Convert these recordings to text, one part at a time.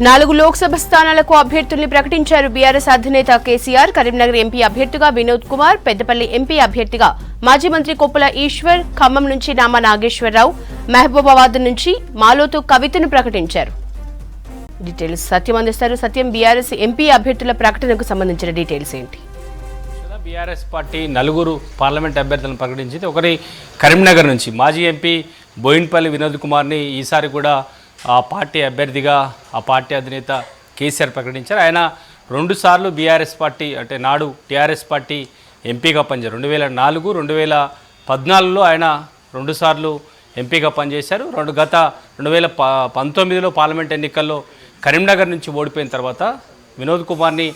4 లోక్సభ స్థానాలకు అభ్యర్థుల్ని ప్రకటించారు బీఆర్ఎస్ అధినేత కేసీఆర్. కరీంనగర్ ఎంపీ అభ్యర్థిగా వినోద్ కుమార్, పెద్దపల్లి ఎంపీ అభ్యర్థిగా మాజీ మంత్రి కొప్పుల ఈశ్వర్, ఖమ్మం నుంచి నామా నాగేశ్వరరావు, మహబూబాబాద్ నుంచి మాలోతు కవితను ప్రకటించారు. డీటెయిల్స్ సత్యం అందిస్తారు. సత్యం, బీఆర్ఎస్ ఎంపీ అభ్యర్థుల ప్రకటనకు సంబంధించిన డీటెయిల్స్ ఏంటి? బీఆర్ఎస్ పార్టీ 4 పార్లమెంట్ అభ్యర్థులను ప్రకటించింది. ఒకరి కరీంనగర్ నుంచి మాజీ ఎంపీ బోయిన్పల్లి వినోద్ కుమార్ని ఈసారి కూడా ఆ పార్టీ అభ్యర్థిగా ఆ పార్టీ అధినేత కేసీఆర్ ప్రకటించారు. ఆయన 2 సార్లు బీఆర్ఎస్ పార్టీ అంటే నాడు టీఆర్ఎస్ పార్టీ ఎంపీగా పనిచేశారు. 2004, 2014లో ఆయన 2 సార్లు ఎంపీగా పనిచేశారు. గత 2019లో పార్లమెంట్ ఎన్నికల్లో కరీంనగర్ నుంచి ఓడిపోయిన తర్వాత వినోద్ కుమార్ని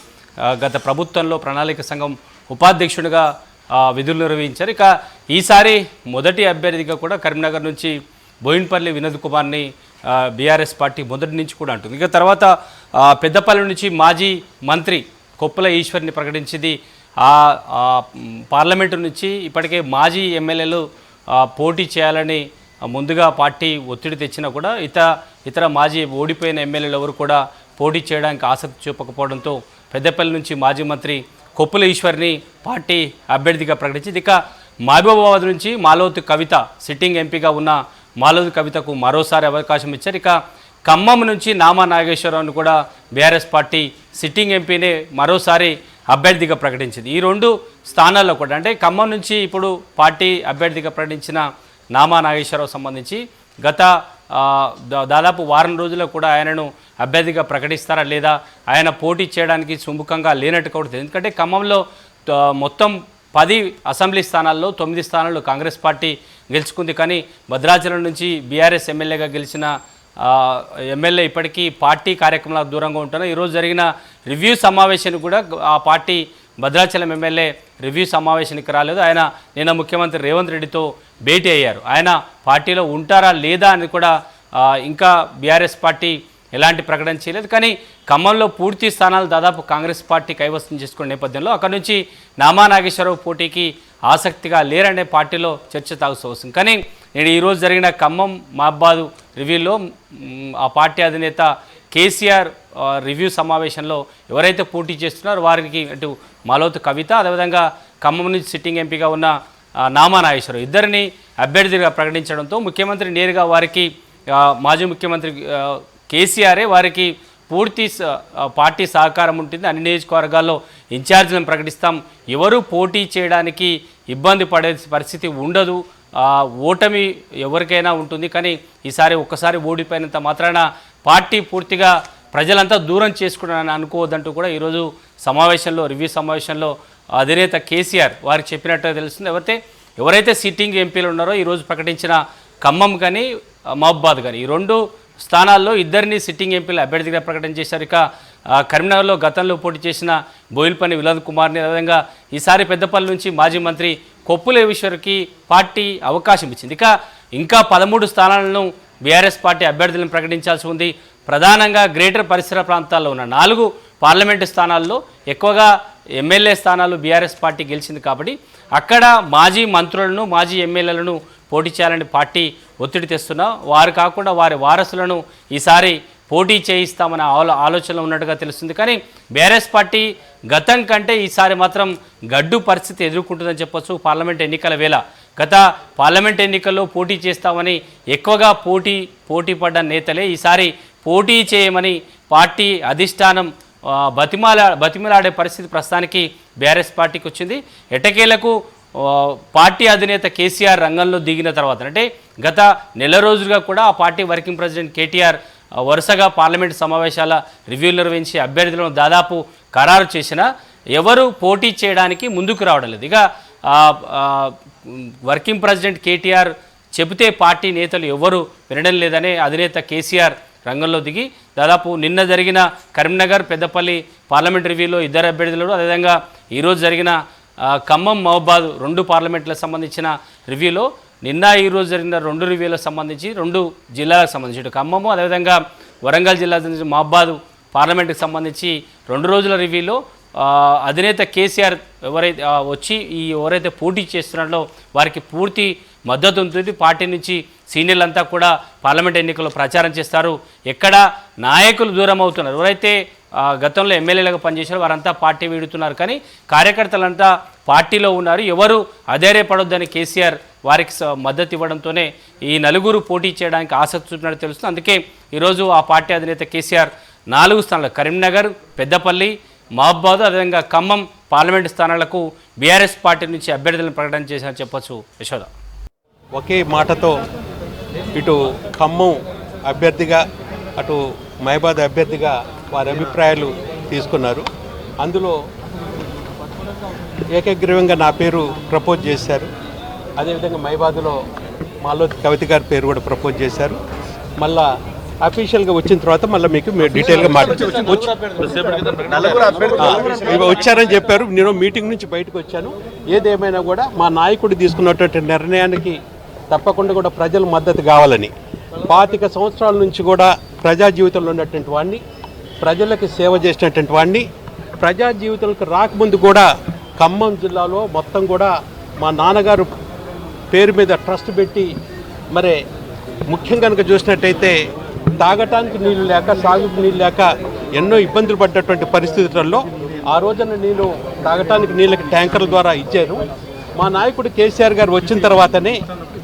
గత ప్రభుత్వంలో ప్రణాళిక సంఘం ఉపాధ్యక్షుడిగా విధులు నిర్వహించారు. ఇక ఈసారి మొదటి అభ్యర్థిగా కూడా కరీంనగర్ నుంచి బోయిన్పల్లి వినోద్ కుమార్ని బీఆర్ఎస్ పార్టీ మొదటి నుంచి కూడా అంటుంది. ఇక తర్వాత పెద్దపల్లి నుంచి మాజీ మంత్రి కొప్పుల ఈశ్వర్ని ప్రకటించింది. పార్లమెంటు నుంచి ఇప్పటికే మాజీ ఎమ్మెల్యేలు పోటీ చేయాలని ముందుగా పార్టీ ఒత్తిడి తెచ్చినా కూడా ఇతర మాజీ ఓడిపోయిన ఎమ్మెల్యేలు ఎవరు కూడా పోటీ చేయడానికి ఆసక్తి చూపకపోవడంతో పెద్దపల్లి నుంచి మాజీ మంత్రి కొప్పుల ఈశ్వర్ని పార్టీ అభ్యర్థిగా ప్రకటించింది. ఇక మహబూబాబాద్ నుంచి మాలోతు కవిత, సిట్టింగ్ ఎంపీగా ఉన్న మాలోతు కవితకు మరోసారి అవకాశం ఇచ్చారు. ఇక ఖమ్మం నుంచి నామా నాగేశ్వరరావును కూడా బీఆర్ఎస్ పార్టీ సిట్టింగ్ ఎంపీనే మరోసారి అభ్యర్థిగా ప్రకటించింది. ఈ 2 స్థానాల్లో కూడా అంటే ఖమ్మం నుంచి ఇప్పుడు పార్టీ అభ్యర్థిగా ప్రకటించిన నామా నాగేశ్వరరావు సంబంధించి గత దాదాపు వారం రోజుల్లో కూడా ఆయనను అభ్యర్థిగా ప్రకటిస్తారా లేదా, ఆయన పోటీ చేయడానికి సుముఖంగా లేనట్టు కూడా తెలియదు. ఎందుకంటే ఖమ్మంలో మొత్తం 10 అసెంబ్లీ స్థానాల్లో 9 స్థానాల్లో కాంగ్రెస్ పార్టీ గెలుచుకుంది. కానీ భద్రాచలం నుంచి బీఆర్ఎస్ ఎమ్మెల్యేగా గెలిచిన ఎమ్మెల్యే ఇప్పటికీ పార్టీ కార్యక్రమాలకు దూరంగా ఉంటున్నారు. ఈరోజు జరిగిన రివ్యూ సమావేశానికి కూడా ఆ పార్టీ భద్రాచలం ఎమ్మెల్యే రివ్యూ సమావేశానికి రాలేదు. ఆయన నిన్న ముఖ్యమంత్రి రేవంత్ రెడ్డితో భేటీ అయ్యారు. ఆయన పార్టీలో ఉంటారా లేదా అని కూడా ఇంకా బీఆర్ఎస్ పార్టీ ఎలాంటి ప్రకటన చేయలేదు. కానీ ఖమ్మంలో పూర్తి స్థానాలు దాదాపు కాంగ్రెస్ పార్టీ కైవసం చేసుకునే నేపథ్యంలో అక్కడ నుంచి నామా నాగేశ్వరరావు పోటీకి ఆసక్తిగా లేరనే పార్టీలో చర్చ తాగుతూ వస్తుంది. కానీ నేను ఈరోజు జరిగిన ఖమ్మం మహబాద్ రివ్యూలో ఆ పార్టీ అధినేత కేసీఆర్ రివ్యూ సమావేశంలో ఎవరైతే పోటీ చేస్తున్నారో వారికి అటు మాలోతు కవిత, అదేవిధంగా ఖమ్మం నుంచి సిట్టింగ్ ఎంపీగా ఉన్న నామా నాగేశ్వరరావు ఇద్దరిని అభ్యర్థిగా ప్రకటించడంతో ముఖ్యమంత్రి నేరుగా వారికి మాజీ ముఖ్యమంత్రి కేసీఆరే వారికి పూర్తి పార్టీ సహకారం ఉంటుంది, అన్ని నియోజకవర్గాల్లో ఇన్ఛార్జీలను ప్రకటిస్తాం, ఎవరు పోటీ చేయడానికి ఇబ్బంది పడే పరిస్థితి ఉండదు, ఓటమి ఎవరికైనా ఉంటుంది, కానీ ఈసారి ఒక్కసారి ఓడిపోయినంత మాత్రాన పార్టీ పూర్తిగా ప్రజలంతా దూరం చేసుకున్నారని అనుకోవద్దంటూ కూడా ఈరోజు సమావేశంలో రివ్యూ సమావేశంలో అధినేత కేసీఆర్ వారికి చెప్పినట్టు తెలుస్తుంది. ఎవరైతే సిట్టింగ్ ఎంపీలు ఉన్నారో ఈరోజు ప్రకటించిన ఖమ్మం కానీ మహబాద్ కానీ ఈ 2 స్థానాల్లో ఇద్దరిని సిట్టింగ్ ఎంపీలు అభ్యర్థిగా ప్రకటన చేశారు. ఇక కరీంనగర్లో గతంలో పోటీ చేసిన బోయిన్పల్లి వినోద్ కుమార్ని, అదేవిధంగా ఈసారి పెద్దపల్లి నుంచి మాజీ మంత్రి కొప్పుల ఈశ్వర్కి పార్టీ అవకాశం ఇచ్చింది. ఇంకా 13 స్థానాలను బీఆర్ఎస్ పార్టీ అభ్యర్థులను ప్రకటించాల్సి ఉంది. ప్రధానంగా గ్రేటర్ పరిసర ప్రాంతాల్లో ఉన్న 4 పార్లమెంటు స్థానాల్లో ఎక్కువగా ఎమ్మెల్యే స్థానాలు బీఆర్ఎస్ పార్టీ గెలిచింది కాబట్టి అక్కడ మాజీ మంత్రులను మాజీ ఎమ్మెల్యేలను పోటీ చేయాలని పార్టీ ఒత్తిడి తెస్తున్నా వారు కాకుండా వారి వారసులను ఈసారి పోటీ చేయిస్తామనే ఆలోచనలో ఉన్నట్టుగా తెలుస్తుంది. కానీ బీఆర్ఎస్ పార్టీ గతం కంటే ఈసారి మాత్రం గడ్డు పరిస్థితి ఎదుర్కొంటుందని చెప్పొచ్చు. పార్లమెంట్ ఎన్నికల వేళ గత పార్లమెంట్ ఎన్నికల్లో పోటీ చేస్తామని ఎక్కువగా పోటీ పడ్డ నేతలే ఈసారి పోటీ చేయమని పార్టీ అధిష్టానం బతిమలాడే పరిస్థితి ప్రస్తుతానికి బీఆర్ఎస్ పార్టీకి వచ్చింది. ఎట్టకేలకు పార్టీ అధినేత కేసీఆర్ రంగంలో దిగిన తర్వాత అంటే గత నెల రోజులుగా కూడా ఆ పార్టీ వర్కింగ్ ప్రెసిడెంట్ కేటీఆర్ వరుసగా పార్లమెంట్ సమావేశాల రివ్యూలు నిర్వహించి అభ్యర్థులను దాదాపు ఖరారు చేసినా ఎవరు పోటీ చేయడానికి ముందుకు రావడం లేదు. ఇక వర్కింగ్ ప్రెసిడెంట్ కేటీఆర్ చెబితే పార్టీ నేతలు ఎవరు వినడం లేదనే అధినేత కేసీఆర్ రంగంలో దిగి దాదాపు నిన్న జరిగిన కరీంనగర్ పెద్దపల్లి పార్లమెంట్ రివ్యూలో 2 అభ్యర్థులు, అదేవిధంగా ఈరోజు జరిగిన ఖమ్మం మహబాద్ 2 పార్లమెంట్లకు సంబంధించిన రివ్యూలో ఈరోజు జరిగిన 2 రివ్యూలకు సంబంధించి 2 జిల్లాలకు సంబంధించి ఇటు ఖమ్మము అదేవిధంగా వరంగల్ జిల్లా మహబాద్ పార్లమెంట్కి సంబంధించి 2 రోజుల రివ్యూలో అధినేత కేసీఆర్ ఎవరైతే పోటీ చేస్తున్నారో వారికి పూర్తి మద్దతు ఉంటుంది. పార్టీ నుంచి సీనియర్లంతా కూడా పార్లమెంట్ ఎన్నికల్లో ప్రచారం చేస్తారు. ఎక్కడ నాయకులు దూరం అవుతున్నారు, ఎవరైతే గతంలో ఎమ్మెల్యేలుగా పనిచేశారో వారంతా పార్టీ వీడుతున్నారు, కానీ కార్యకర్తలంతా పార్టీలో ఉన్నారు. ఎవరు అధైర్యపడొద్దని కేసీఆర్ వారికి మద్దతు ఇవ్వడంతోనే ఈ నలుగురు పోటీ చేయడానికి ఆసక్తి చూపినట్టు తెలుస్తుంది. అందుకే ఈరోజు ఆ పార్టీ అధినేత కేసీఆర్ 4 స్థానాలు కరీంనగర్, పెద్దపల్లి, మహబాద్, అదేవిధంగా ఖమ్మం పార్లమెంటు స్థానాలకు బీఆర్ఎస్ పార్టీ నుంచి అభ్యర్థులను ప్రకటన చేశారని చెప్పొచ్చు. యశోద ఒకే మాటతో ఇటు ఖమ్మం అభ్యర్థిగా అటు మహబాద్ అభ్యర్థిగా వారి అభిప్రాయాలు తీసుకున్నారు. అందులో ఏకగ్రీవంగా నా పేరు ప్రపోజ్ చేశారు. అదేవిధంగా మహబాద్లో మాలోత్ కవిత గారి పేరు కూడా ప్రపోజ్ చేశారు. మళ్ళా అఫీషియల్గా వచ్చిన తర్వాత మళ్ళీ మీకు డీటెయిల్గా వచ్చారని చెప్పారు. నేను మీటింగ్ నుంచి బయటకు వచ్చాను. ఏదేమైనా కూడా మా నాయకుడు తీసుకున్నటువంటి నిర్ణయానికి తప్పకుండా కూడా ప్రజల మద్దతు కావాలని, 25 సంవత్సరాల నుంచి కూడా ప్రజా జీవితంలో ఉన్నటువంటి వాడిని, ప్రజలకు సేవ చేసినటువంటి వాడిని, ప్రజా జీవితాలకు రాకముందు కూడా ఖమ్మం జిల్లాలో మొత్తం కూడా మా నాన్నగారు పేరు మీద ట్రస్ట్ పెట్టి, మరి ముఖ్యంగా కనుక చూసినట్టయితే తాగటానికి నీళ్ళు లేక, సాగుకు నీళ్ళు లేక ఎన్నో ఇబ్బందులు పడ్డటువంటి పరిస్థితుల్లో ఆ రోజున నేను తాగటానికి నీళ్ళకి ట్యాంకర్ల ద్వారా ఇచ్చాను. మా నాయకుడు కేసీఆర్ గారు వచ్చిన తర్వాతనే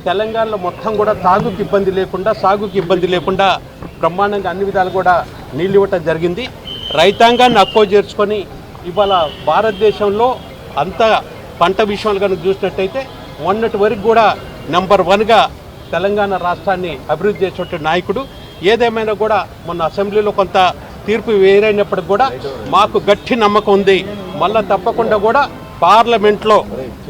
తెలంగాణలో మొత్తం కూడా తాగుకి ఇబ్బంది లేకుండా, సాగుకి ఇబ్బంది లేకుండా బ్రహ్మాండంగా అన్ని విధాలు కూడా నీళ్ళు ఇవ్వటం జరిగింది. రైతాంగాన్ని అక్కువ చేర్చుకొని ఇవాళ భారతదేశంలో అంత పంట విషయాలు కనుక చూసినట్టయితే మొన్నటి వరకు కూడా నెంబర్ 1గా తెలంగాణ రాష్ట్రాన్ని అభివృద్ధి చేసేటువంటి నాయకుడు. ఏదేమైనా కూడా మొన్న అసెంబ్లీలో కొంత తీర్పు వేరైనప్పటికి కూడా మాకు గట్టి నమ్మకం ఉంది. మళ్ళా తప్పకుండా కూడా పార్లమెంట్లో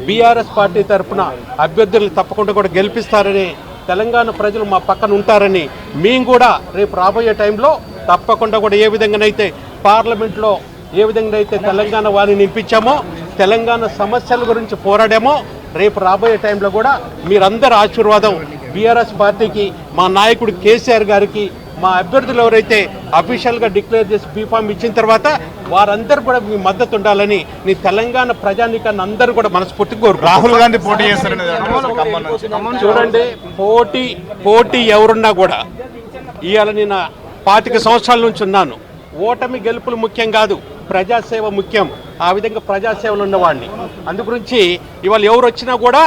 బీఆర్ఎస్ పార్టీ తరఫున అభ్యర్థులను తప్పకుండా కూడా గెలిపిస్తారని, తెలంగాణ ప్రజలు మా పక్కన ఉంటారని, మేము కూడా రేపు రాబోయే టైంలో తప్పకుండా కూడా ఏ విధంగానైతే పార్లమెంట్లో ఏ విధంగా అయితే తెలంగాణ వారిని నింపించామో, తెలంగాణ సమస్యల గురించి పోరాడామో, రేపు రాబోయే టైంలో కూడా మీరందరి ఆశీర్వాదం బీఆర్ఎస్ పార్టీకి, మా నాయకుడు కేసీఆర్ గారికి, మా అభ్యర్థులు ఎవరైతే అఫీషియల్గా డిక్లేర్ చేసి బీఫామ్ ఇచ్చిన తర్వాత వారందరూ కూడా మీ మద్దతు ఉండాలని నీ తెలంగాణ ప్రజానీకాన్ని అందరూ కూడా మనస్ఫూర్తిగా కోరుకుంటున్నారు. రాహుల్ గాంధీ పోటీ చేస్తారని చూడండి, పోటీ ఎవరున్నా కూడా ఇవాళ నేను 25 సంవత్సరాల నుంచి ఉన్నాను. ఓటమి గెలుపులు ముఖ్యం కాదు, ప్రజాసేవ ముఖ్యం. ఆ విధంగా ప్రజాసేవలు ఉన్నవాడిని. అందుగురించి ఇవాళ ఎవరు వచ్చినా కూడా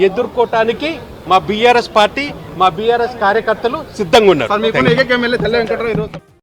ఎదుర్కోవటానికి మా బీఆర్ఎస్ పార్టీ, మా బీఆర్ఎస్ కార్యకర్తలు సిద్ధంగా ఉన్నారు.